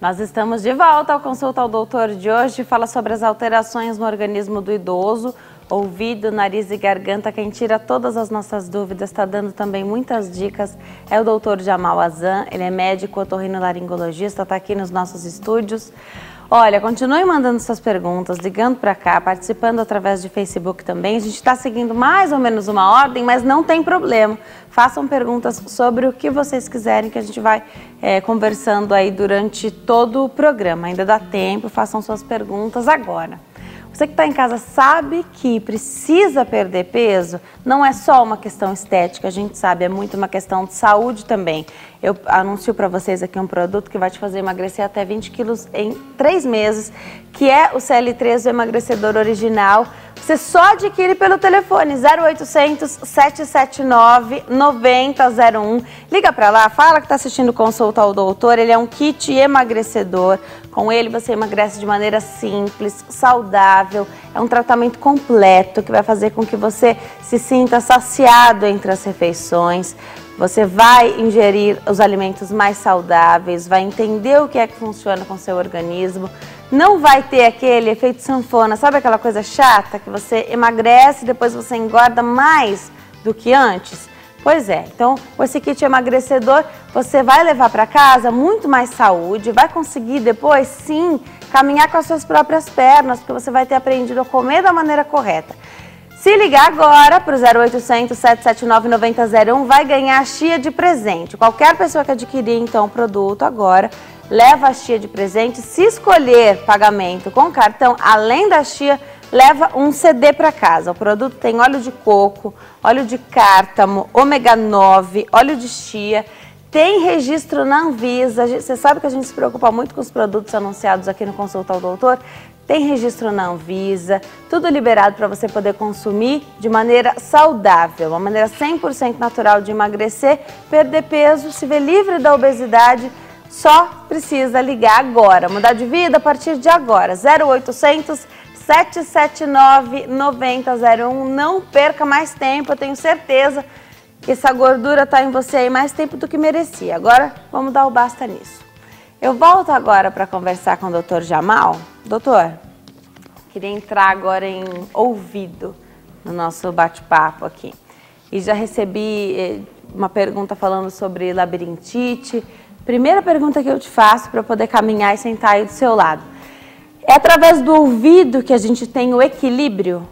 Nós estamos de volta ao Consulta ao Doutor de hoje. Fala sobre as alterações no organismo do idoso, ouvido, nariz e garganta. Quem tira todas as nossas dúvidas, está dando também muitas dicas, é o doutor Jamal Azan. Ele é médico otorrinolaringologista, está aqui nos nossos estúdios. Olha, continue mandando suas perguntas, ligando para cá, participando através de Facebook também. A gente está seguindo mais ou menos uma ordem, mas não tem problema. Façam perguntas sobre o que vocês quiserem, que a gente vai conversando aí durante todo o programa. Ainda dá tempo, façam suas perguntas agora. Você que está em casa sabe que precisa perder peso, não é só uma questão estética, a gente sabe, é muito uma questão de saúde também. Eu anuncio para vocês aqui um produto que vai te fazer emagrecer até 20 quilos em 3 meses, que é o CL3, o emagrecedor original. Você só adquire pelo telefone 0800 779 9001. Liga para lá, fala que está assistindo Consulta ao Doutor. Ele é um kit emagrecedor. Com ele você emagrece de maneira simples, saudável. É um tratamento completo que vai fazer com que você se sinta saciado entre as refeições. Você vai ingerir os alimentos mais saudáveis, vai entender o que é que funciona com o seu organismo. Não vai ter aquele efeito sanfona, sabe aquela coisa chata que você emagrece e depois você engorda mais do que antes? Pois é, então com esse kit emagrecedor você vai levar para casa muito mais saúde, vai conseguir depois sim caminhar com as suas próprias pernas, porque você vai ter aprendido a comer da maneira correta. Se ligar agora para o 0800 779 9001 vai ganhar a chia de presente. Qualquer pessoa que adquirir então o produto agora leva a chia de presente. Se escolher pagamento com cartão, além da chia, leva um CD para casa. O produto tem óleo de coco, óleo de cártamo, ômega 9, óleo de chia. Tem registro na Anvisa. Você sabe que a gente se preocupa muito com os produtos anunciados aqui no Consulta ao Doutor. Tem registro na Anvisa, tudo liberado para você poder consumir de maneira saudável, uma maneira 100% natural de emagrecer, perder peso, se ver livre da obesidade. Só precisa ligar agora, mudar de vida a partir de agora, 0800 779 9001. Não perca mais tempo, eu tenho certeza que essa gordura está em você aí mais tempo do que merecia. Agora vamos dar o basta nisso. Eu volto agora para conversar com o doutor Jamal. Doutor, queria entrar agora em ouvido no nosso bate-papo aqui. E já recebi uma pergunta falando sobre labirintite. Primeira pergunta que eu te faço para eu poder caminhar e sentar aí do seu lado. É através do ouvido que a gente tem o equilíbrio?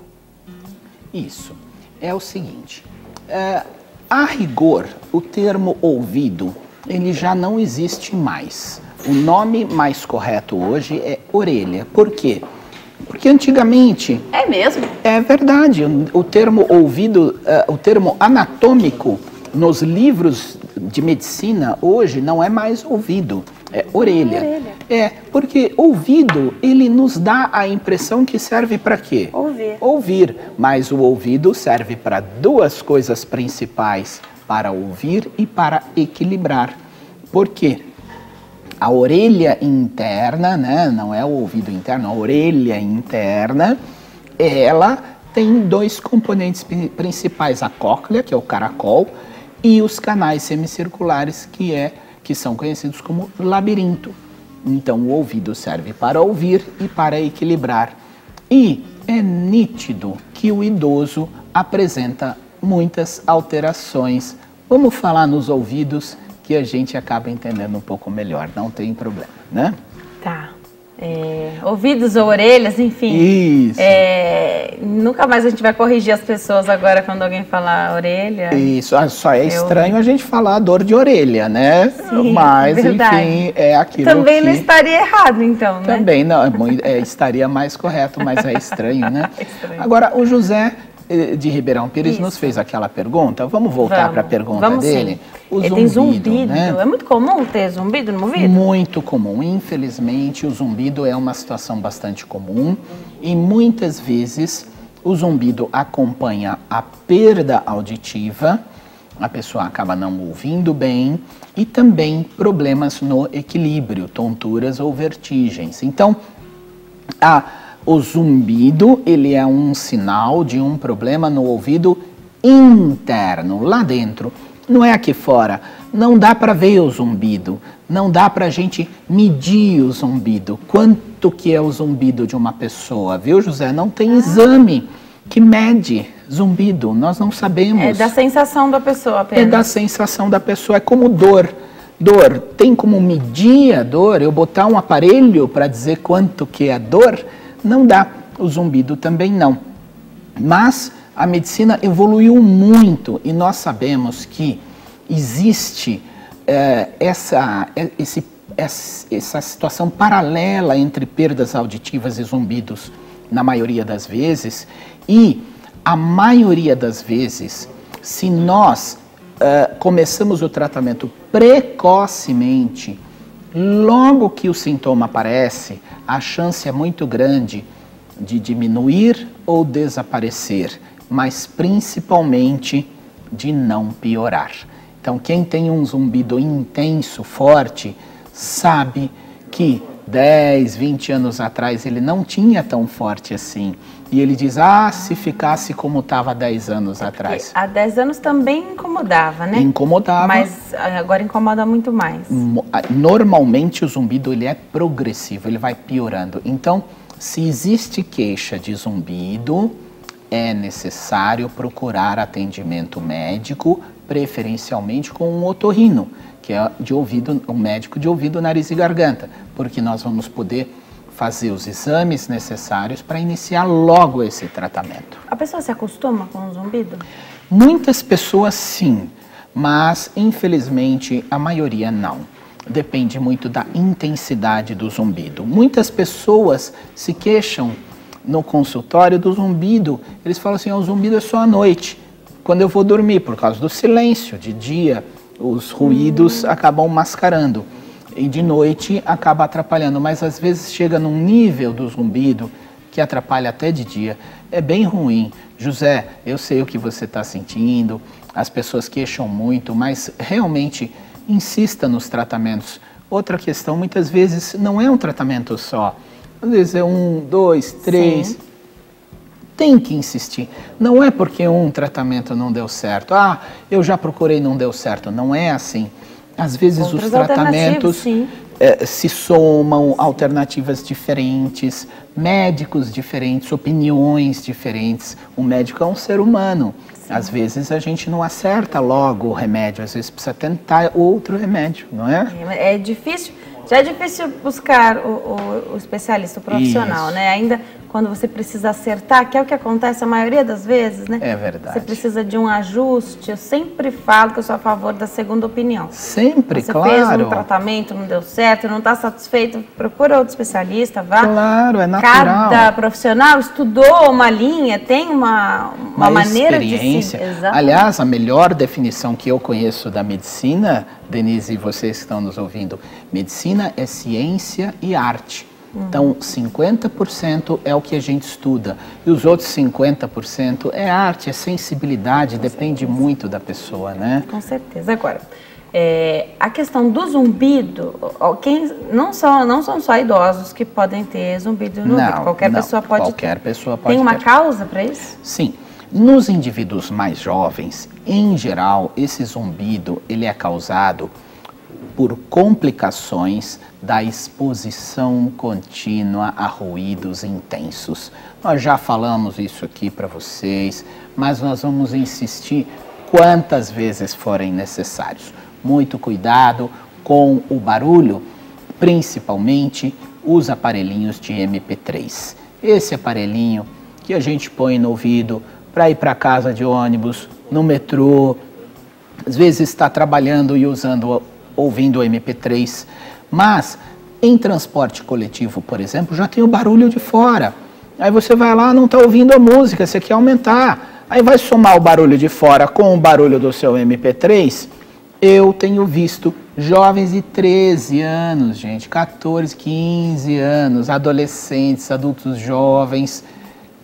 Isso. É o seguinte, a rigor, o termo ouvido, ele já não existe mais. O nome mais correto hoje é orelha. Por quê? Porque antigamente... É mesmo? É verdade. O termo ouvido, o termo anatômico nos livros de medicina hoje não é mais ouvido, é orelha. É, porque ouvido, ele nos dá a impressão que serve para quê? Ouvir. Ouvir, mas o ouvido serve para duas coisas principais, para ouvir e para equilibrar. Por quê? A orelha interna, né, não é o ouvido interno, a orelha interna, ela tem dois componentes principais, a cóclea, que é o caracol, e os canais semicirculares, que são conhecidos como labirinto. Então, o ouvido serve para ouvir e para equilibrar. E é nítido que o idoso apresenta muitas alterações. Vamos falar nos ouvidos, que a gente acaba entendendo um pouco melhor, não tem problema, né? Tá. Ouvidos ou orelhas, enfim. Isso. Nunca mais a gente vai corrigir as pessoas agora quando alguém falar orelha. Isso, só é estranho a gente falar dor de orelha, né? Sim, mas, verdade. enfim, é aquilo Também que... não estaria errado, então, né? Também não, estaria mais correto, mas é estranho, né? É estranho. Agora, o José de Ribeirão Pires Isso. nos fez aquela pergunta. Vamos voltar para a pergunta dele? Sim. O Ele tem zumbido, zumbido. né? É muito comum ter zumbido no ouvido? Muito comum. Infelizmente, o zumbido é uma situação bastante comum e muitas vezes o zumbido acompanha a perda auditiva, a pessoa acaba não ouvindo bem e também problemas no equilíbrio, tonturas ou vertigens. Então, o zumbido, ele é um sinal de um problema no ouvido interno, lá dentro. não é aqui fora. Não dá para ver o zumbido, não dá para a gente medir o zumbido. Quanto que é o zumbido de uma pessoa, viu, José? Não tem exame que mede zumbido, nós não sabemos. É da sensação da pessoa apenas. É da sensação da pessoa, é como dor. Dor, tem como medir a dor? Eu botar um aparelho para dizer quanto que é a dor? Não dá. O zumbido também não. Mas a medicina evoluiu muito e nós sabemos que existe essa situação paralela entre perdas auditivas e zumbidos na maioria das vezes, e a maioria das vezes, se nós começamos o tratamento precocemente, logo que o sintoma aparece, a chance é muito grande de diminuir ou desaparecer, mas principalmente de não piorar. Então, quem tem um zumbido intenso, forte, sabe que 10, 20 anos atrás ele não tinha tão forte assim. E ele diz, se ficasse como estava há 10 anos atrás. Há 10 anos também incomodava, né? Incomodava. Mas agora incomoda muito mais. Normalmente o zumbido ele é progressivo, ele vai piorando. Então, se existe queixa de zumbido, é necessário procurar atendimento médico, preferencialmente com um otorrino, que é um médico de ouvido, nariz e garganta, porque nós vamos poder fazer os exames necessários para iniciar logo esse tratamento. A pessoa se acostuma com o zumbido? Muitas pessoas sim, mas infelizmente a maioria não. Depende muito da intensidade do zumbido. Muitas pessoas se queixam no consultório do zumbido. Eles falam assim, o zumbido é só à noite, quando eu vou dormir, por causa do silêncio. De dia, os ruídos acabam mascarando. E de noite acaba atrapalhando, mas às vezes chega num nível do zumbido que atrapalha até de dia. É bem ruim. José, eu sei o que você está sentindo, as pessoas queixam muito, mas realmente insista nos tratamentos. Outra questão, muitas vezes não é um tratamento só. Às vezes é 1, 2, 3. Sim. Tem que insistir. Não é porque um tratamento não deu certo. Eu já procurei e não deu certo. Não é assim. Às vezes os tratamentos se somam, alternativas diferentes, médicos diferentes, opiniões diferentes. O médico é um ser humano. Sim. Às vezes a gente não acerta logo o remédio, às vezes precisa tentar outro remédio, não é? É difícil, já é difícil buscar o especialista, o profissional, né? Ainda quando você precisa acertar, que é o que acontece a maioria das vezes, né? É verdade. Você precisa de um ajuste. Eu sempre falo que eu sou a favor da segunda opinião. Sempre, você claro. Você fez um tratamento, não deu certo, não está satisfeito, procura outro especialista, vá. Claro, é natural. Cada profissional estudou uma linha, tem uma maneira de se... Aliás, a melhor definição que eu conheço da medicina, Denise e vocês que estão nos ouvindo, medicina é ciência e arte. Então, 50% é o que a gente estuda e os outros 50% é arte, é sensibilidade, depende muito da pessoa, né? Com certeza. Agora, a questão do zumbido, não são só idosos que podem ter zumbido no ouvido, qualquer pessoa pode ter. Tem uma causa para isso? Sim. Nos indivíduos mais jovens, em geral, esse zumbido ele é causado por complicações da exposição contínua a ruídos intensos. Nós já falamos isso aqui para vocês, mas nós vamos insistir quantas vezes forem necessários. Muito cuidado com o barulho, principalmente os aparelhinhos de MP3. Esse aparelhinho que a gente põe no ouvido para ir para casa de ônibus, no metrô, às vezes está trabalhando e ouvindo o MP3, mas em transporte coletivo, por exemplo, já tem o barulho de fora. Aí você vai lá, não está ouvindo a música, você quer aumentar. Aí vai somar o barulho de fora com o barulho do seu MP3. Eu tenho visto jovens de 13 anos, gente, 14, 15 anos, adolescentes, adultos jovens,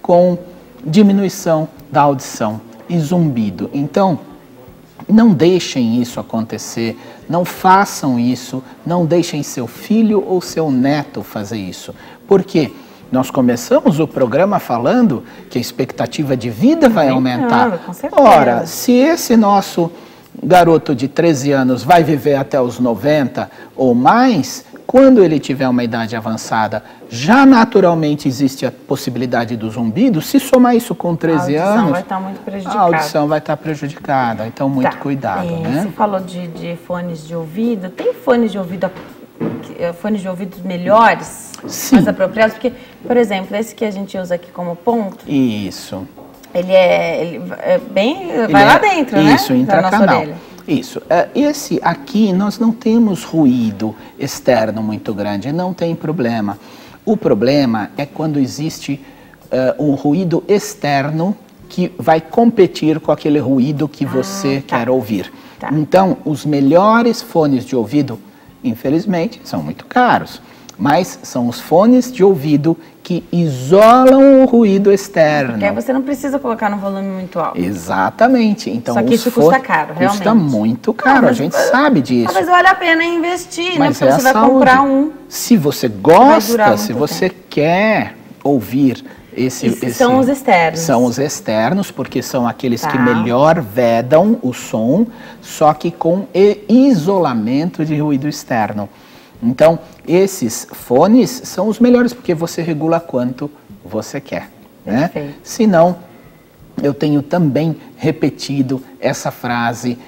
com diminuição da audição e zumbido. Então, não deixem isso acontecer, não façam isso, não deixem seu filho ou seu neto fazer isso. Por quê? Nós começamos o programa falando que a expectativa de vida vai aumentar. Com certeza. Ora, se esse nosso garoto de 13 anos vai viver até os 90 ou mais, quando ele tiver uma idade avançada, já naturalmente existe a possibilidade do zumbido. Se somar isso com 13 anos... A audição vai estar muito prejudicada. A audição vai estar prejudicada, então muito cuidado, né? Você falou de fones de ouvido. Tem fones de ouvido melhores? Sim. Mais apropriados? Porque, por exemplo, esse que a gente usa aqui como ponto... Isso. Ele é bem... vai lá dentro, né? Isso, intracanal. Isso. Esse aqui, nós não temos ruído externo muito grande, não tem problema. O problema é quando existe um ruído externo que vai competir com aquele ruído que você quer ouvir. Tá. Então, os melhores fones de ouvido, infelizmente, são muito caros, mas são os fones de ouvido que isolam o ruído externo. Porque aí você não precisa colocar no volume muito alto. Exatamente. Então, só que isso custa caro, realmente. Custa muito caro, a gente sabe disso. Mas vale a pena investir, mas né? Porque você vai comprar um. Se você gosta, se você quer ouvir são os externos. São os externos, porque são aqueles que melhor vedam o som, só que com isolamento de ruído externo. Então, esses fones são os melhores, porque você regula quanto você quer, né? Se não, eu tenho também repetido essa frase: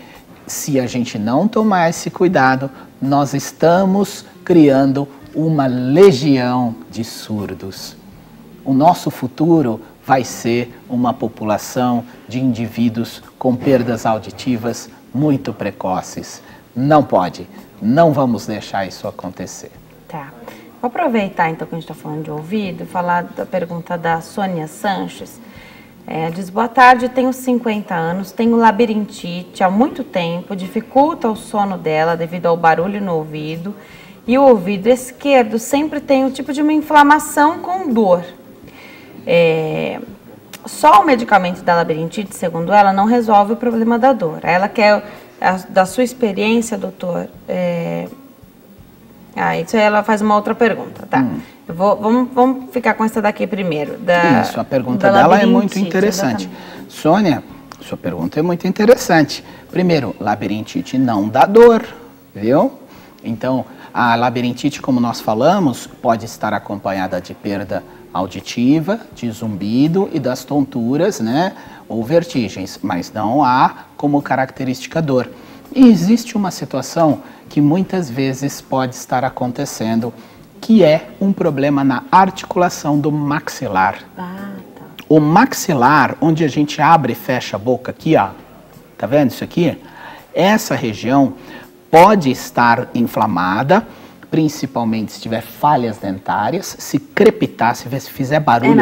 se a gente não tomar esse cuidado, nós estamos criando uma legião de surdos. O nosso futuro vai ser uma população de indivíduos com perdas auditivas muito precoces. Não pode. Não vamos deixar isso acontecer. Tá. Vou aproveitar, então, que a gente está falando de ouvido, falar da pergunta da Sônia Sanches. Ela diz: boa tarde, tenho 50 anos, tenho labirintite há muito tempo, dificulta o sono dela devido ao barulho no ouvido, e o ouvido esquerdo sempre tem um tipo de uma inflamação com dor. Só o medicamento da labirintite, segundo ela, não resolve o problema da dor. Ela quer... da sua experiência, doutor, isso aí ela faz uma outra pergunta, tá? Vamos ficar com essa daqui primeiro. Isso, a pergunta dela é muito interessante. Exatamente. Sônia, sua pergunta é muito interessante. Primeiro, labirintite não dá dor, viu? Então, a labirintite, como nós falamos, pode estar acompanhada de perda auditiva, de zumbido e das tonturas, né? Ou vertigens, mas não há como característica dor. E existe uma situação que muitas vezes pode estar acontecendo, que é um problema na articulação do maxilar. O maxilar, onde a gente abre e fecha a boca aqui, ó, tá vendo isso aqui? Essa região pode estar inflamada, principalmente se tiver falhas dentárias, se crepitar, se fizer barulho,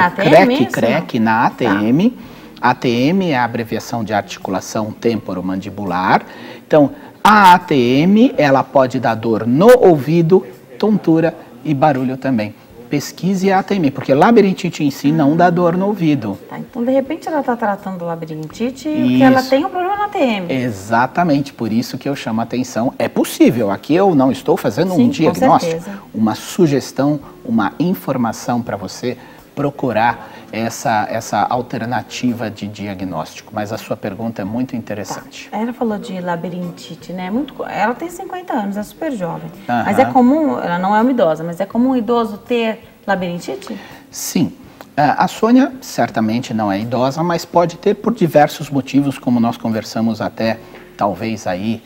creque na ATM. Tá. ATM é a abreviação de articulação temporomandibular. Então, a ATM, ela pode dar dor no ouvido, tontura e barulho também. Pesquise a ATM, porque labirintite em si não dá dor no ouvido. Tá, então, de repente, ela está tratando labirintite porque ela tem um problema na ATM. Exatamente, por isso que eu chamo a atenção. É possível, aqui eu não estou fazendo um diagnóstico, uma sugestão, uma informação para você procurar essa alternativa de diagnóstico. Mas a sua pergunta é muito interessante. Tá. Ela falou de labirintite, né? Ela tem 50 anos, é super jovem. Mas é comum, ela não é uma idosa, mas é comum um idoso ter labirintite? Sim. A Sônia certamente não é idosa, mas pode ter por diversos motivos, como nós conversamos até, talvez aí,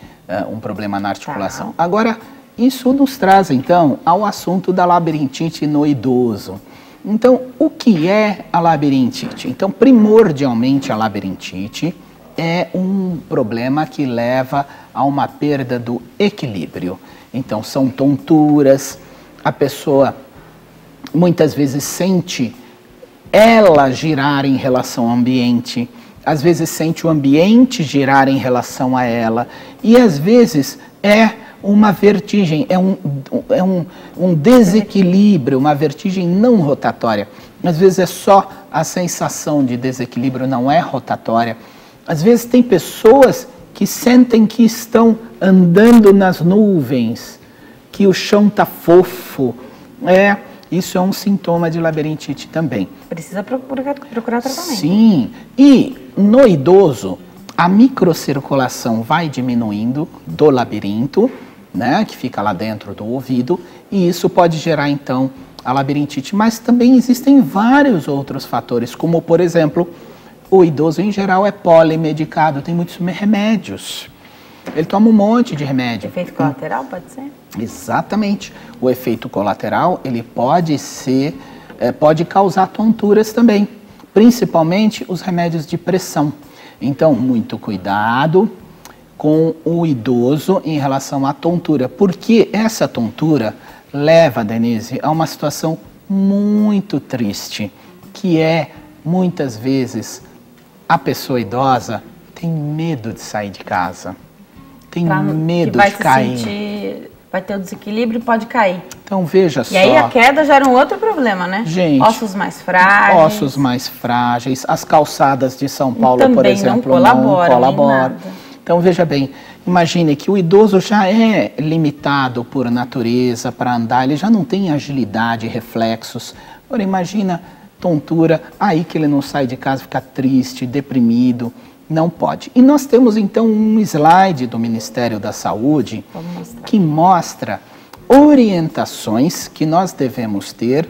um problema na articulação. Tá. Agora, isso nos traz, então, ao assunto da labirintite no idoso. Então, o que é a labirintite? Então, primordialmente, a labirintite é um problema que leva a uma perda do equilíbrio. Então, são tonturas, a pessoa muitas vezes sente ela girar em relação ao ambiente, às vezes sente o ambiente girar em relação a ela, e às vezes é uma vertigem, é um desequilíbrio, uma vertigem não rotatória. Às vezes é só a sensação de desequilíbrio, não é rotatória. Às vezes tem pessoas que sentem que estão andando nas nuvens, que o chão está fofo. Isso é um sintoma de labirintite também. Precisa procurar tratamento. Sim, e no idoso, a microcirculação vai diminuindo do labirinto, né, que fica lá dentro do ouvido, e isso pode gerar, então, a labirintite. Mas também existem vários outros fatores, como, por exemplo, o idoso, em geral, é polimedicado, tem muitos remédios. Ele toma um monte de remédio. Efeito colateral, pode ser? Exatamente. O efeito colateral, ele pode ser, pode causar tonturas também, principalmente os remédios de pressão. Então, muito cuidado com o idoso em relação à tontura, porque essa tontura leva, Denise, a uma situação muito triste, que é, muitas vezes, a pessoa idosa tem medo de sair de casa, tem medo de cair. Vai ter o desequilíbrio e pode cair. Então, veja só. E aí a queda já era um outro problema, né? Gente, ossos mais frágeis. Ossos mais frágeis. As calçadas de São Paulo, também por exemplo, não colaboram. Então, veja bem, imagine que o idoso já é limitado por natureza para andar, ele já não tem agilidade, reflexos. Agora, imagina tontura, aí que ele não sai de casa, fica triste, deprimido. Não pode. E nós temos, então, um slide do Ministério da Saúde que mostra orientações que nós devemos ter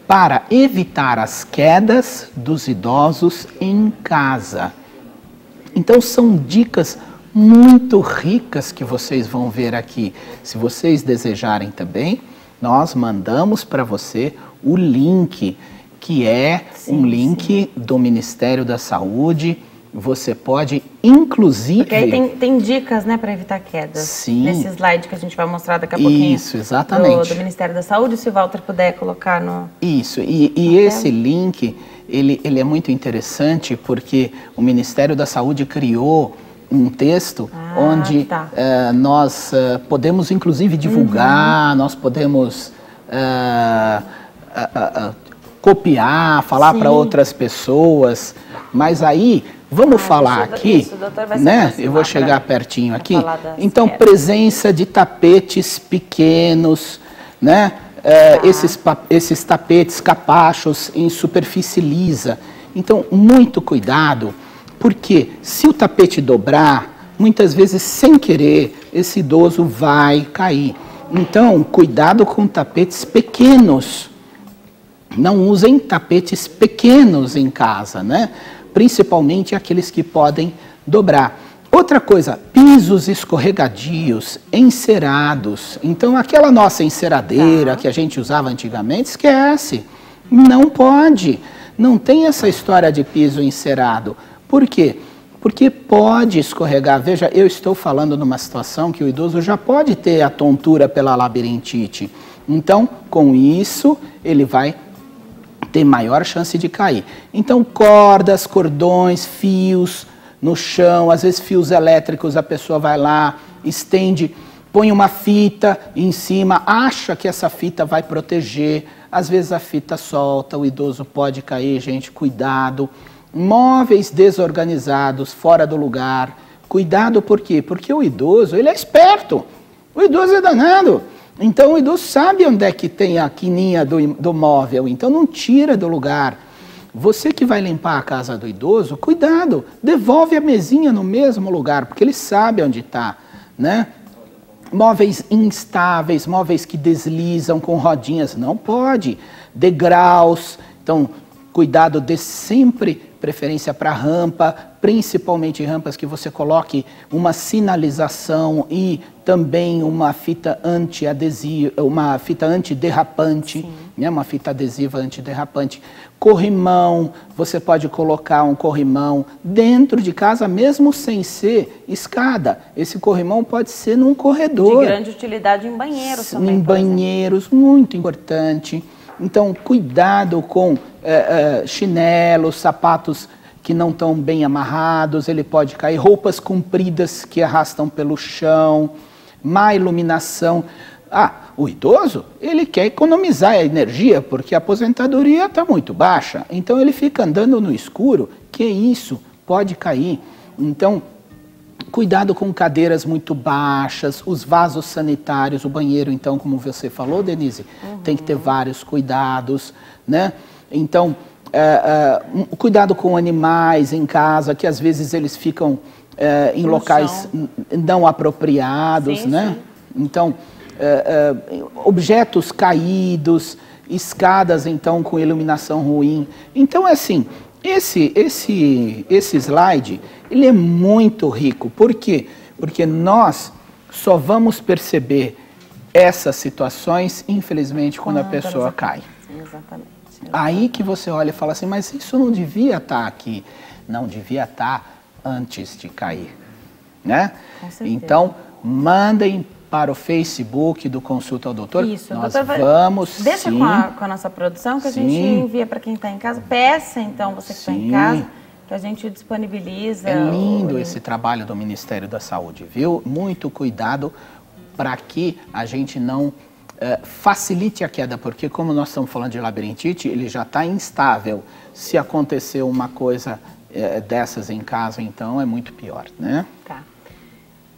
para evitar as quedas dos idosos em casa. Então, são dicas muito ricas que vocês vão ver aqui. Se vocês desejarem também, nós mandamos para você o link, que é um link do Ministério da Saúde. Você pode, inclusive... Porque aí tem dicas, né, para evitar quedas. Sim. Nesse slide que a gente vai mostrar daqui a pouquinho. Isso, exatamente. Do Ministério da Saúde, se o Walter puder colocar no... Isso, e esse link, ele é muito interessante porque o Ministério da Saúde criou um texto onde nós podemos, inclusive, divulgar, nós podemos copiar, falar para outras pessoas, mas aí... Vamos falar aqui, né? Eu vou chegar pertinho aqui. Então, presença de tapetes pequenos, né? Esses tapetes capachos em superfície lisa. Então, muito cuidado, porque se o tapete dobrar, muitas vezes sem querer, esse idoso vai cair. Então, cuidado com tapetes pequenos. Não usem tapetes pequenos em casa, né? Principalmente aqueles que podem dobrar. Outra coisa, pisos escorregadios, encerados. Então, aquela nossa enceradeira que a gente usava antigamente, esquece. Não pode. Não tem essa história de piso encerado. Por quê? Porque pode escorregar. Veja, eu estou falando numa situação que o idoso já pode ter a tontura pela labirintite. Então, com isso, ele vai ter maior chance de cair. Então, cordas, cordões, fios no chão, às vezes fios elétricos, a pessoa vai lá, estende, põe uma fita em cima, acha que essa fita vai proteger, às vezes a fita solta, o idoso pode cair, gente, cuidado. Móveis desorganizados, fora do lugar, cuidado por quê? Porque o idoso, ele é esperto, o idoso é danado. Então, o idoso sabe onde é que tem a quininha do móvel, então não tira do lugar. Você que vai limpar a casa do idoso, cuidado, devolve a mesinha no mesmo lugar, porque ele sabe onde está, né? Móveis instáveis, móveis que deslizam com rodinhas, não pode. Degraus, então, cuidado, dê sempre preferência para rampa, principalmente rampas que você coloque uma sinalização e também uma fita anti-adesiva, uma fita antiderrapante, né? Uma fita adesiva antiderrapante. Corrimão, você pode colocar um corrimão dentro de casa, mesmo sem ser escada. Esse corrimão pode ser num corredor. De grande utilidade em banheiros também. Em banheiros, muito importante. Então, cuidado com chinelos, sapatos que não estão bem amarrados, ele pode cair. Roupas compridas que arrastam pelo chão, má iluminação. O idoso, ele quer economizar a energia, porque a aposentadoria está muito baixa. Então, ele fica andando no escuro, que isso, pode cair. Então, cuidado com cadeiras muito baixas, os vasos sanitários, o banheiro, então, como você falou, Denise, tem que ter vários cuidados, né? Então, cuidado com animais em casa, que às vezes eles ficam em locais não apropriados, sim, né? Sim. Então, objetos caídos, escadas, então, com iluminação ruim. Então, assim, esse slide, ele é muito rico. Por quê? Porque nós só vamos perceber essas situações, infelizmente, quando a pessoa cai. Exatamente. Aí que você olha e fala assim, mas isso não devia estar aqui. Não devia estar antes de cair, né? Com certeza. Então, mandem para o Facebook do Consulta ao Doutor. Isso, nós doutor, vamos deixa sim, com a nossa produção que a gente envia para quem está em casa. Peça, então, você que está em casa, que a gente disponibiliza. É lindo esse trabalho do Ministério da Saúde, viu? Muito cuidado para que a gente não facilite a queda, porque como nós estamos falando de labirintite, ele já está instável. Se acontecer uma coisa dessas em casa, então é muito pior, né? Tá.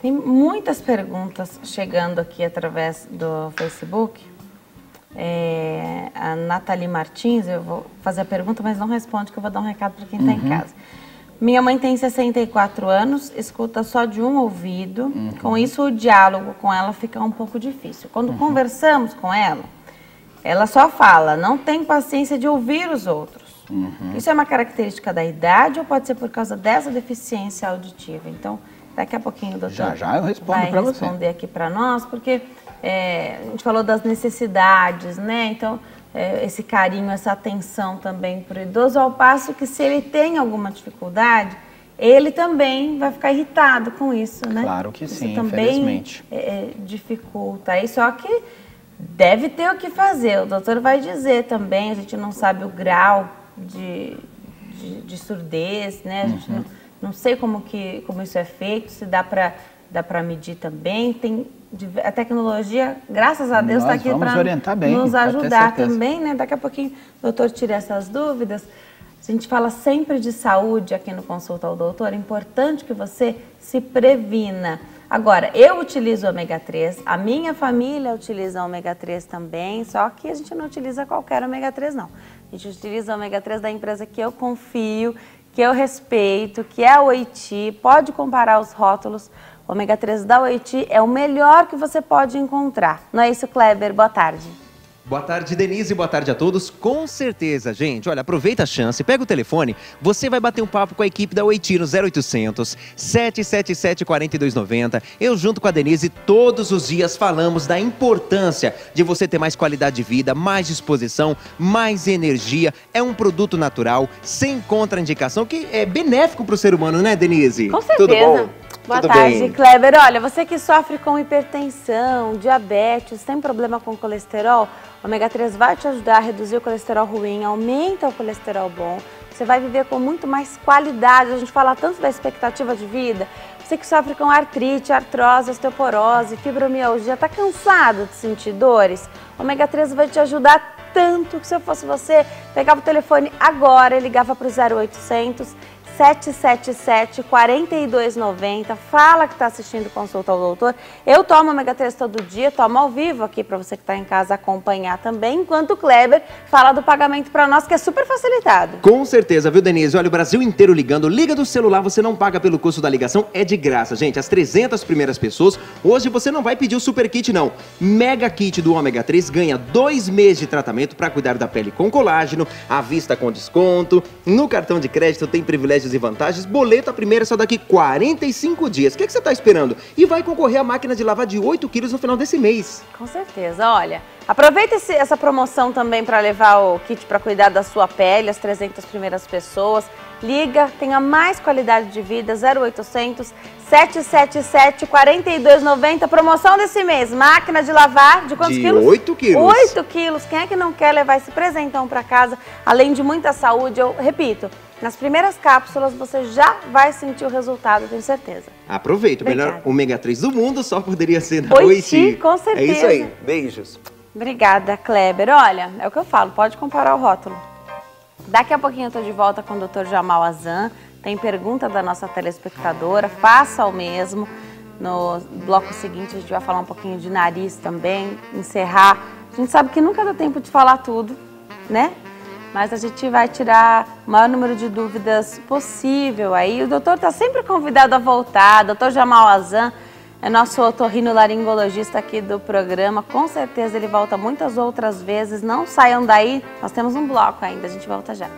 Tem muitas perguntas chegando aqui através do Facebook. A Nathalie Martins, eu vou fazer a pergunta, mas não responde, que eu vou dar um recado para quem está em casa. Minha mãe tem 64 anos, escuta só de um ouvido. Com isso, o diálogo com ela fica um pouco difícil. Quando conversamos com ela, ela só fala, não tem paciência de ouvir os outros. Isso é uma característica da idade ou pode ser por causa dessa deficiência auditiva? Então, daqui a pouquinho o doutor já eu respondo para você. Vai responder aqui para nós, porque a gente falou das necessidades, né? Então, esse carinho, essa atenção também para o idoso, ao passo que se ele tem alguma dificuldade, ele também vai ficar irritado com isso, né? Claro que isso sim, também infelizmente. Dificulta aí, só que deve ter o que fazer. O doutor vai dizer também, a gente não sabe o grau de surdez, né? A gente não sei como isso é feito, se dá para medir também. A tecnologia, graças a Deus, está aqui para nos ajudar também, né? Daqui a pouquinho o doutor tira essas dúvidas. A gente fala sempre de saúde aqui no Consulta ao Doutor, é importante que você se previna. Agora, eu utilizo o ômega 3, a minha família utiliza o ômega 3 também, só que a gente não utiliza qualquer ômega 3 não. A gente utiliza o ômega 3 da empresa que eu confio, que eu respeito, que é a Oiti. Pode comparar os rótulos. O ômega 3 da Oiti é o melhor que você pode encontrar. Não é isso, Kleber? Boa tarde. Boa tarde, Denise. Boa tarde a todos. Com certeza, gente. Olha, aproveita a chance, pega o telefone, você vai bater um papo com a equipe da Oiti no 0800 777 4290. Eu, junto com a Denise, todos os dias falamos da importância de você ter mais qualidade de vida, mais disposição, mais energia. É um produto natural, sem contraindicação, que é benéfico para o ser humano, né, Denise? Com certeza. Tudo bom? Boa tarde, Kleber. Olha, você que sofre com hipertensão, diabetes, tem problema com colesterol, o ômega 3 vai te ajudar a reduzir o colesterol ruim, aumenta o colesterol bom, você vai viver com muito mais qualidade. A gente fala tanto da expectativa de vida. Você que sofre com artrite, artrose, osteoporose, fibromialgia, está cansado de sentir dores? O ômega 3 vai te ajudar tanto que, se eu fosse você, pegava o telefone agora e ligava para o 0800 777 4290, fala que está assistindo Consulta ao Doutor. Eu tomo ômega 3 todo dia, tomo ao vivo aqui para você que está em casa acompanhar também, enquanto o Kleber fala do pagamento para nós, que é super facilitado. Com certeza, viu, Denise? Olha, o Brasil inteiro ligando, liga do celular, você não paga pelo custo da ligação, é de graça, gente. As 300 primeiras pessoas, hoje você não vai pedir o super kit, não. Mega kit do ômega 3 ganha 2 meses de tratamento para cuidar da pele com colágeno, à vista com desconto, no cartão de crédito tem privilégios e vantagens, boleto a primeira só daqui 45 dias. O que você está esperando? E vai concorrer à máquina de lavar de 8 quilos no final desse mês. Com certeza. Olha, aproveita essa promoção também para levar o kit para cuidar da sua pele, as 300 primeiras pessoas. Liga, tenha mais qualidade de vida, 0800 777 4290. Promoção desse mês, máquina de lavar de quantos quilos? 8 quilos. 8 quilos. Quem é que não quer levar esse presentão para casa, além de muita saúde? Eu repito, nas primeiras cápsulas você já vai sentir o resultado, tenho certeza. Aproveita, o melhor ômega 3 do mundo só poderia ser da Oiti. Com certeza. É isso aí, beijos. Obrigada, Kleber. Olha, é o que eu falo, pode comparar o rótulo. Daqui a pouquinho eu tô de volta com o Dr. Jamal Azan. Tem pergunta da nossa telespectadora, faça o mesmo. No bloco seguinte a gente vai falar um pouquinho de nariz também, encerrar. A gente sabe que nunca dá tempo de falar tudo, né? mas a gente vai tirar o maior número de dúvidas possível aí. O doutor está sempre convidado a voltar, doutor Jamal Azan é nosso otorrinolaringologista aqui do programa, com certeza ele volta muitas outras vezes, não saiam daí, nós temos um bloco ainda, a gente volta já.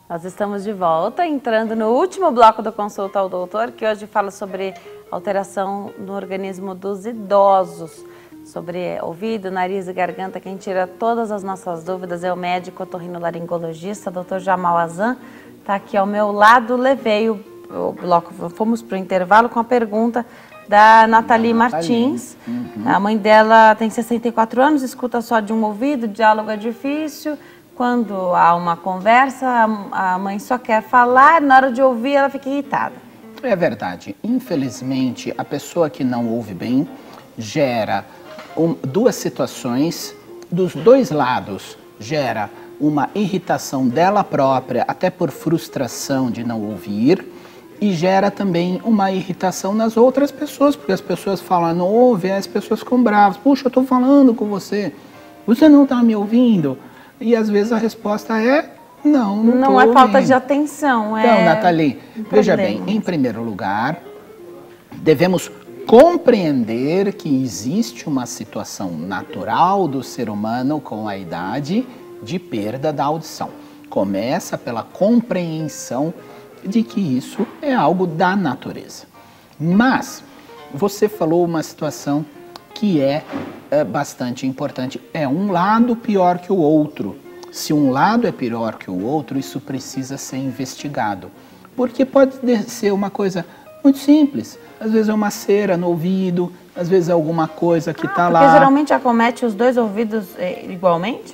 Nós estamos de volta, entrando no último bloco do Consulta ao Doutor, que hoje fala sobre alteração no organismo dos idosos, sobre ouvido, nariz e garganta. Quem tira todas as nossas dúvidas é o médico otorrinolaringologista, Dr. Jamal Azan, está aqui ao meu lado. Levei o bloco, fomos para o intervalo com a pergunta da Nathalie Martins. A mãe dela tem 64 anos, escuta só de um ouvido, diálogo é difícil. Quando há uma conversa, a mãe só quer falar, na hora de ouvir ela fica irritada. É verdade. Infelizmente, a pessoa que não ouve bem gera duas situações, dos dois lados. Gera uma irritação dela própria, até por frustração de não ouvir, e gera também uma irritação nas outras pessoas, porque as pessoas falam, não ouve, as pessoas ficam bravas. Puxa, eu estou falando com você, você não está me ouvindo? E às vezes a resposta é não, não é falta de atenção. Então, Nathalie, veja bem, em primeiro lugar, devemos compreender que existe uma situação natural do ser humano com a idade de perda da audição. Começa pela compreensão de que isso é algo da natureza. Mas você falou uma situação que é bastante importante. É um lado pior que o outro. Se um lado é pior que o outro, isso precisa ser investigado. Porque pode ser uma coisa muito simples. Às vezes é uma cera no ouvido, às vezes é alguma coisa que está lá. Porque geralmente acomete os dois ouvidos igualmente?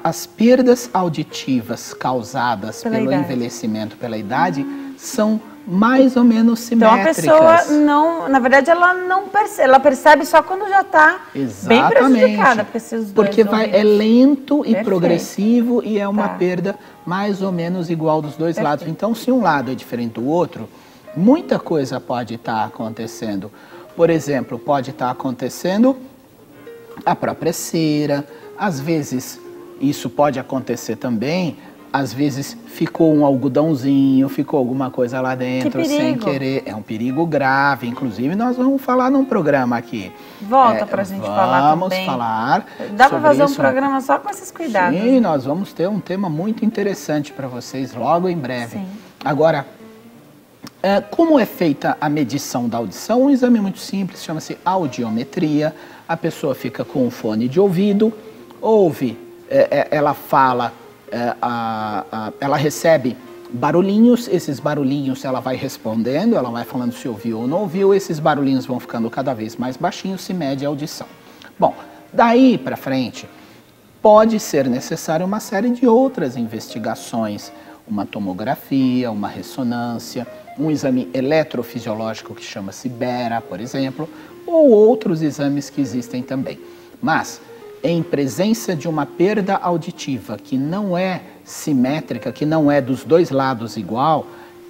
As perdas auditivas causadas pelo envelhecimento, pela idade, são mais ou menos simétricas. Então a pessoa não, na verdade ela não percebe, ela percebe só quando já está bem prejudicada. Porque é lento e progressivo e é uma perda mais ou menos igual dos dois lados. Então se um lado é diferente do outro, muita coisa pode estar acontecendo. Por exemplo, pode estar acontecendo a própria cera, às vezes isso pode acontecer também. Às vezes ficou um algodãozinho, ficou alguma coisa lá dentro sem querer. É um perigo grave. Inclusive, nós vamos falar num programa aqui. Volta pra gente falar também. Vamos falar. Dá para fazer um programa só com esses cuidados. Sim, nós vamos ter um tema muito interessante para vocês logo em breve. Sim. Agora, como é feita a medição da audição? Um exame muito simples, chama-se audiometria. A pessoa fica com um fone de ouvido, ouve, ela fala... ela recebe barulhinhos, esses barulhinhos ela vai respondendo, ela vai falando se ouviu ou não ouviu, esses barulhinhos vão ficando cada vez mais baixinhos, se mede a audição. Bom, daí para frente pode ser necessário uma série de outras investigações, uma tomografia, uma ressonância, um exame eletrofisiológico que chama-se Bera, por exemplo, ou outros exames que existem também. Mas em presença de uma perda auditiva que não é simétrica, que não é dos dois lados igual,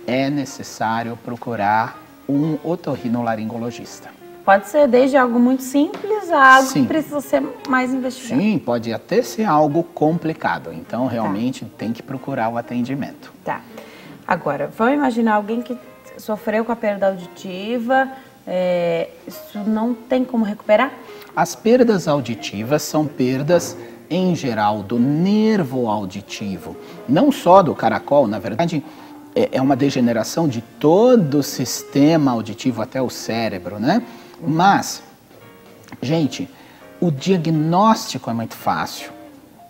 é necessário procurar um otorrinolaringologista. Pode ser desde algo muito simples a algo que precisa ser mais investigado. Sim, pode até ser algo complicado. Então, realmente, tem que procurar o atendimento. Tá. Agora, vamos imaginar alguém que sofreu com a perda auditiva, isso não tem como recuperar? As perdas auditivas são perdas, em geral, do nervo auditivo. Não só do caracol, na verdade, é uma degeneração de todo o sistema auditivo até o cérebro, né? Mas, gente, o diagnóstico é muito fácil.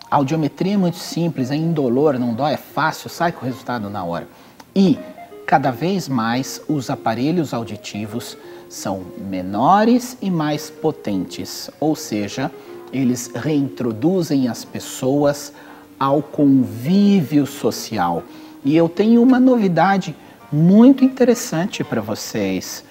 A audiometria é muito simples, é indolor, não dói, é fácil, sai com o resultado na hora. E, cada vez mais, os aparelhos auditivos são menores e mais potentes, ou seja, eles reintroduzem as pessoas ao convívio social. E eu tenho uma novidade muito interessante para vocês.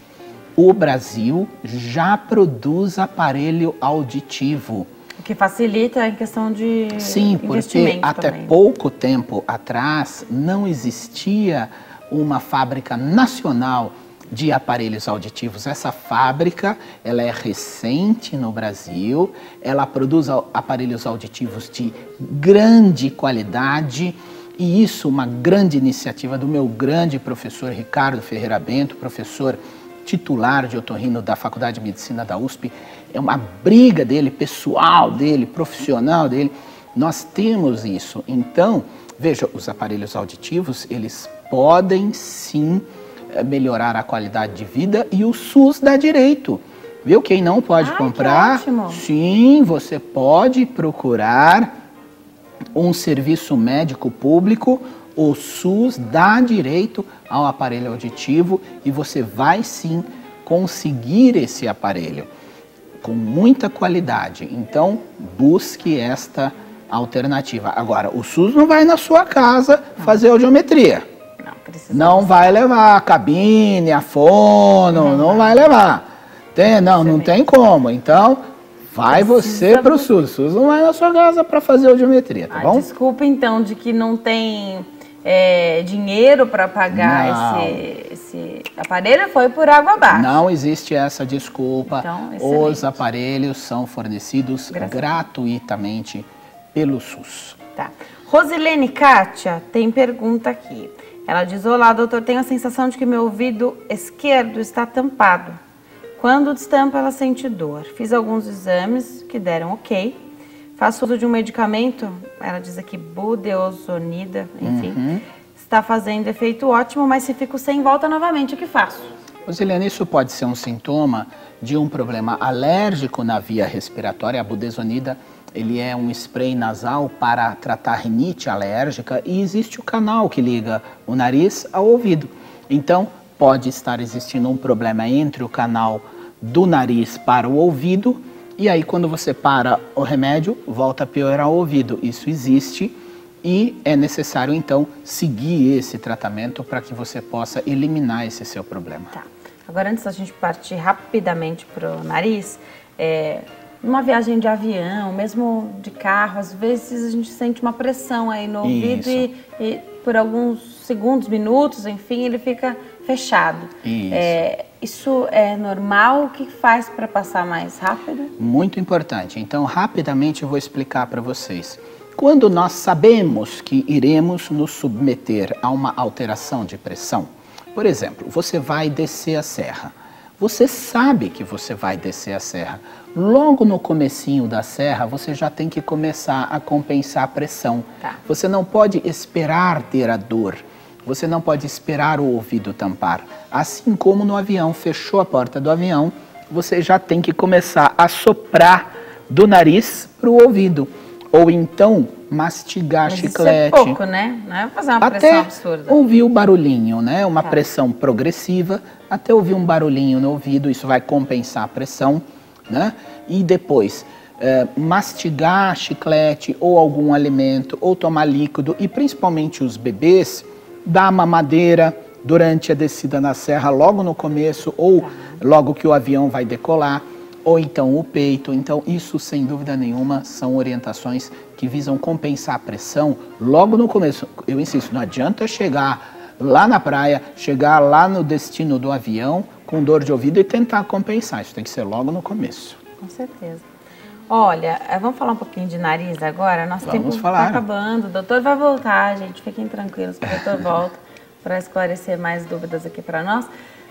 O Brasil já produz aparelho auditivo. O que facilita em questão de Sim, porque até pouco tempo atrás não existia uma fábrica nacional de aparelhos auditivos. Essa fábrica, ela é recente no Brasil, ela produz aparelhos auditivos de grande qualidade, e isso uma grande iniciativa do meu grande professor Ricardo Ferreira Bento, professor titular de otorrino da Faculdade de Medicina da USP. É uma briga dele, pessoal dele, profissional dele. Nós temos isso. Então, veja, os aparelhos auditivos, eles podem sim melhorar a qualidade de vida, e o SUS dá direito. Viu? Quem não pode comprar, sim, você pode procurar um serviço médico público. O SUS dá direito ao aparelho auditivo e você vai sim conseguir esse aparelho com muita qualidade. Então, busque esta alternativa. Agora, o SUS não vai na sua casa fazer audiometria. Não vai levar a cabine, a fono, não vai levar. Não tem como. Então, vai você para o SUS. O SUS não vai na sua casa para fazer audiometria, tá bom? Desculpa então de que não tem dinheiro para pagar esse aparelho, foi por água abaixo. Não existe essa desculpa. Então, os aparelhos são fornecidos gratuitamente pelo SUS. Tá. Rosilene Kátia tem pergunta aqui. Ela diz: olá, doutor, tenho a sensação de que meu ouvido esquerdo está tampado. Quando destampa, ela sente dor. Fiz alguns exames que deram ok. Faço uso de um medicamento, ela diz aqui, budesonida, enfim. Está fazendo efeito ótimo, mas se fico sem, volta novamente, o que faço? Rosilene, isso pode ser um sintoma de um problema alérgico na via respiratória. A budesonida, ele é um spray nasal para tratar rinite alérgica, e existe o canal que liga o nariz ao ouvido. Então, pode estar existindo um problema entre o canal do nariz para o ouvido, e aí quando você para o remédio, volta a piorar o ouvido. Isso existe e é necessário então seguir esse tratamento para que você possa eliminar esse seu problema. Tá. Agora, antes da gente partir rapidamente para o nariz, numa viagem de avião, mesmo de carro, às vezes a gente sente uma pressão aí no ouvido e por alguns segundos, minutos, enfim, ele fica fechado. Isso é normal? O que faz para passar mais rápido? Muito importante. Então, rapidamente eu vou explicar para vocês. Quando nós sabemos que iremos nos submeter a uma alteração de pressão, por exemplo, você vai descer a serra. Você sabe que você vai descer a serra. Logo no comecinho da serra, você já tem que começar a compensar a pressão. Tá. Você não pode esperar ter a dor. Você não pode esperar o ouvido tampar. Assim como no avião, fechou a porta do avião, você já tem que começar a soprar do nariz para o ouvido. Ou então, mastigar chiclete. Isso é pouco, né? Não é fazer uma pressão absurda. Até ouvir o barulhinho, né? Uma pressão progressiva, até ouvir um barulhinho no ouvido, isso vai compensar a pressão, né? E depois, mastigar chiclete ou algum alimento, ou tomar líquido, e principalmente os bebês, dar mamadeira durante a descida na serra, logo no começo, ou logo que o avião vai decolar, ou então o peito. Então, isso, sem dúvida nenhuma, são orientações que visam compensar a pressão logo no começo. Eu insisto, não adianta chegar lá na praia, chegar lá no destino do avião com dor de ouvido e tentar compensar. Isso tem que ser logo no começo. Com certeza. Olha, vamos falar um pouquinho de nariz agora? Nosso tempo está acabando. O doutor vai voltar, gente. Fiquem tranquilos que o doutor volta para esclarecer mais dúvidas aqui para nós.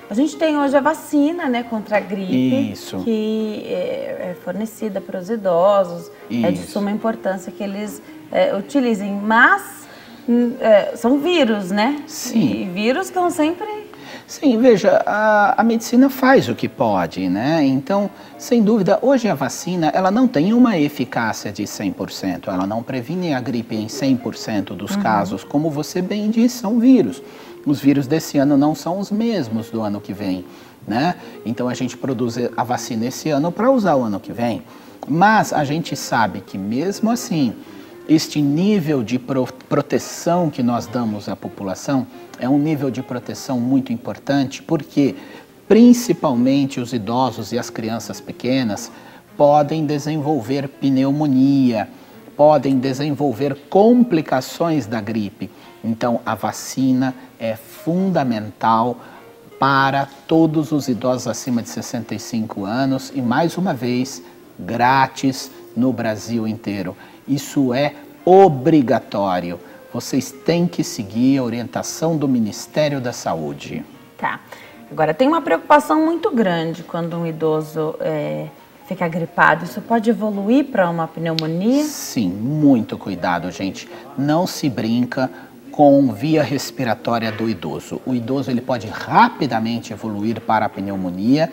A gente tem hoje a vacina, né, contra a gripe, que é fornecida para os idosos. É de suma importância que eles utilizem, mas são vírus, né? Sim. E vírus estão sempre... Sim, veja, a medicina faz o que pode, né? Então, sem dúvida, hoje a vacina, ela não tem uma eficácia de 100%, ela não previne a gripe em 100% dos casos, como você bem disse, são vírus. Os vírus desse ano não são os mesmos do ano que vem. né? Então a gente produz a vacina esse ano para usar o ano que vem. Mas a gente sabe que mesmo assim, este nível de proteção que nós damos à população é um nível de proteção muito importante, porque principalmente os idosos e as crianças pequenas podem desenvolver pneumonia, podem desenvolver complicações da gripe. Então, a vacina é fundamental para todos os idosos acima de 65 anos e, mais uma vez, grátis no Brasil inteiro. Isso é obrigatório. Vocês têm que seguir a orientação do Ministério da Saúde. Tá. Agora, tem uma preocupação muito grande quando um idoso fica gripado. Isso pode evoluir para uma pneumonia? Sim, muito cuidado, gente. Não se brinca com via respiratória do idoso. O idoso ele pode rapidamente evoluir para a pneumonia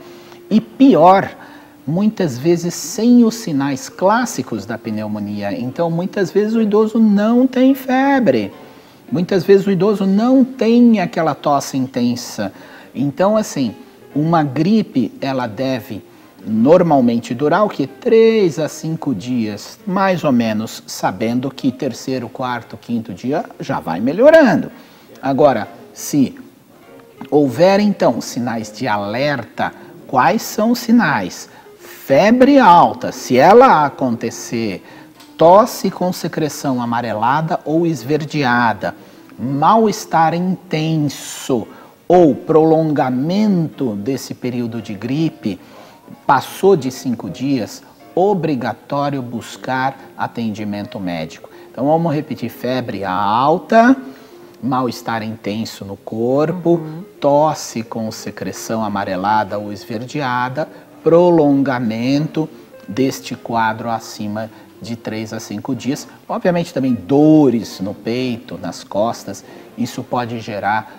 e pior, muitas vezes sem os sinais clássicos da pneumonia. Então, muitas vezes o idoso não tem febre. Muitas vezes o idoso não tem aquela tosse intensa. Então, assim, uma gripe, ela deve normalmente durar o quê? 3 a 5 dias, mais ou menos, sabendo que terceiro, quarto, quinto dia já vai melhorando. Agora, se houver, então, sinais de alerta, quais são os sinais? Febre alta, se ela acontecer, tosse com secreção amarelada ou esverdeada, mal-estar intenso ou prolongamento desse período de gripe, passou de 5 dias, obrigatório buscar atendimento médico. Então vamos repetir: febre alta, mal-estar intenso no corpo, tosse com secreção amarelada ou esverdeada, prolongamento deste quadro acima de 3 a 5 dias. Obviamente também dores no peito, nas costas, isso pode gerar,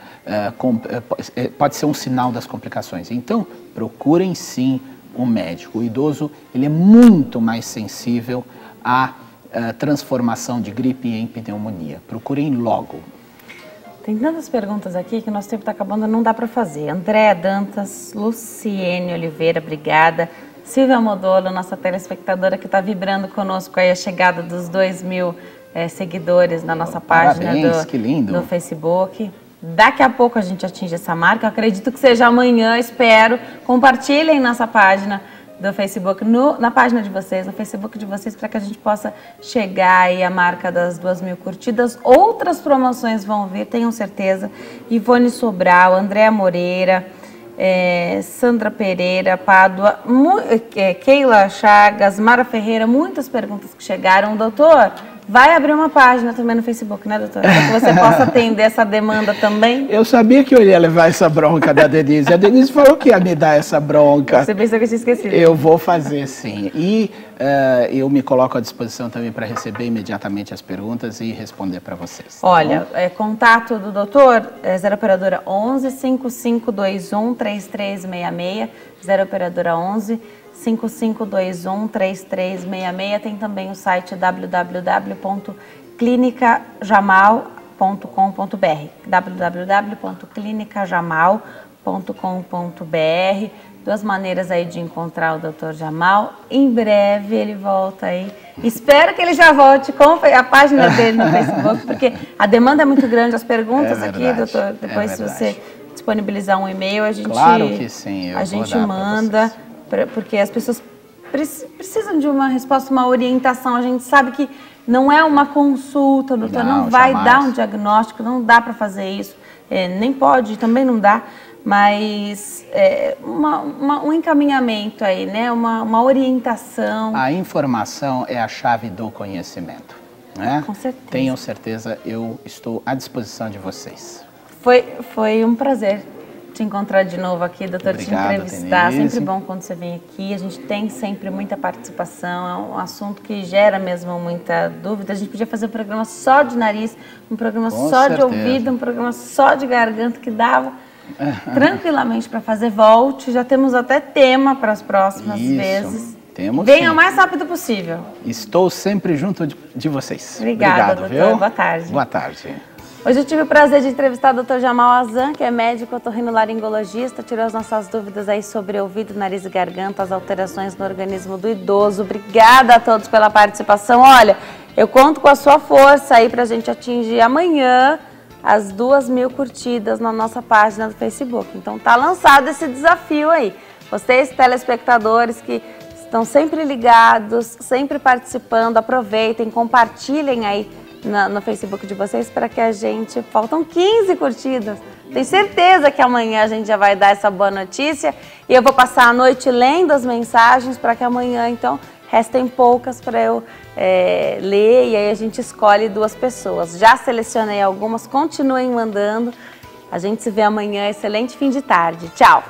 pode ser um sinal das complicações. Então procurem sim um médico. O idoso ele é muito mais sensível à transformação de gripe em pneumonia. Procurem logo. Tem tantas perguntas aqui que nosso tempo está acabando, não dá para fazer. Andréa Dantas, Luciene Oliveira, obrigada. Silvia Modolo, nossa telespectadora que está vibrando conosco aí a chegada dos 2.000 seguidores na nossa página do Facebook. Daqui a pouco a gente atinge essa marca, eu acredito que seja amanhã, espero. Compartilhem nossa página do Facebook, na página de vocês, no Facebook de vocês, para que a gente possa chegar aí à marca das 2.000 curtidas. Outras promoções vão vir, tenham certeza. Ivone Sobral, Andréa Moreira, Sandra Pereira, Pádua, Keila Chagas, Mara Ferreira, muitas perguntas que chegaram. Doutor, vai abrir uma página também no Facebook, né, doutor? Para que você possa atender essa demanda também. Eu sabia que eu ia levar essa bronca da Denise. A Denise falou que ia me dar essa bronca. Você pensou que eu tinha esquecido? Eu vou fazer, sim. E eu me coloco à disposição também para receber imediatamente as perguntas e responder para vocês. Tá Olha, contato do doutor, 0 operadora 11 5521 3366, 0 operadora 11 5521 3366. Tem também o site www.clinicajamal.com.br, www.clinicajamal.com.br. 2 maneiras aí de encontrar o Dr. Jamal. Em breve ele volta aí. Espero que ele já volte com a página dele no Facebook, porque a demanda é muito grande, as perguntas aqui, doutor. Depois, se você disponibilizar um e-mail, a gente, claro que sim, a gente manda, porque as pessoas precisam de uma resposta, uma orientação. A gente sabe que não é uma consulta, doutor, não vai dar um diagnóstico, não dá para fazer isso, nem pode, também não dá. Mas um encaminhamento aí, né? Uma orientação. A informação é a chave do conhecimento, né? Com certeza. Tenham certeza, eu estou à disposição de vocês. Foi um prazer te encontrar de novo aqui, doutor, te entrevistar. Denise. Sempre bom quando você vem aqui. A gente tem sempre muita participação, é um assunto que gera mesmo muita dúvida. A gente podia fazer um programa só de nariz, um programa só de ouvido, um programa só de garganta, que dava tranquilamente para fazer. Volte, já temos até tema para as próximas vezes. Temos. Venha o mais rápido possível. Estou sempre junto de vocês. Obrigada, doutor. Viu? Boa tarde. Boa tarde. Hoje eu tive o prazer de entrevistar o Dr. Jamal Azan, que é médico otorrinolaringologista, tirou as nossas dúvidas aí sobre ouvido, nariz e garganta, as alterações no organismo do idoso. Obrigada a todos pela participação. Olha, eu conto com a sua força aí pra gente atingir amanhã as 2.000 curtidas na nossa página do Facebook. Então tá lançado esse desafio aí. Vocês, telespectadores que estão sempre ligados, sempre participando, aproveitem, compartilhem aí no Facebook de vocês para que a gente... Faltam 15 curtidas. Tenho certeza que amanhã a gente já vai dar essa boa notícia. E eu vou passar a noite lendo as mensagens para que amanhã, então, restem poucas para eu ler. E aí a gente escolhe 2 pessoas. Já selecionei algumas, continuem mandando. A gente se vê amanhã. Excelente fim de tarde. Tchau!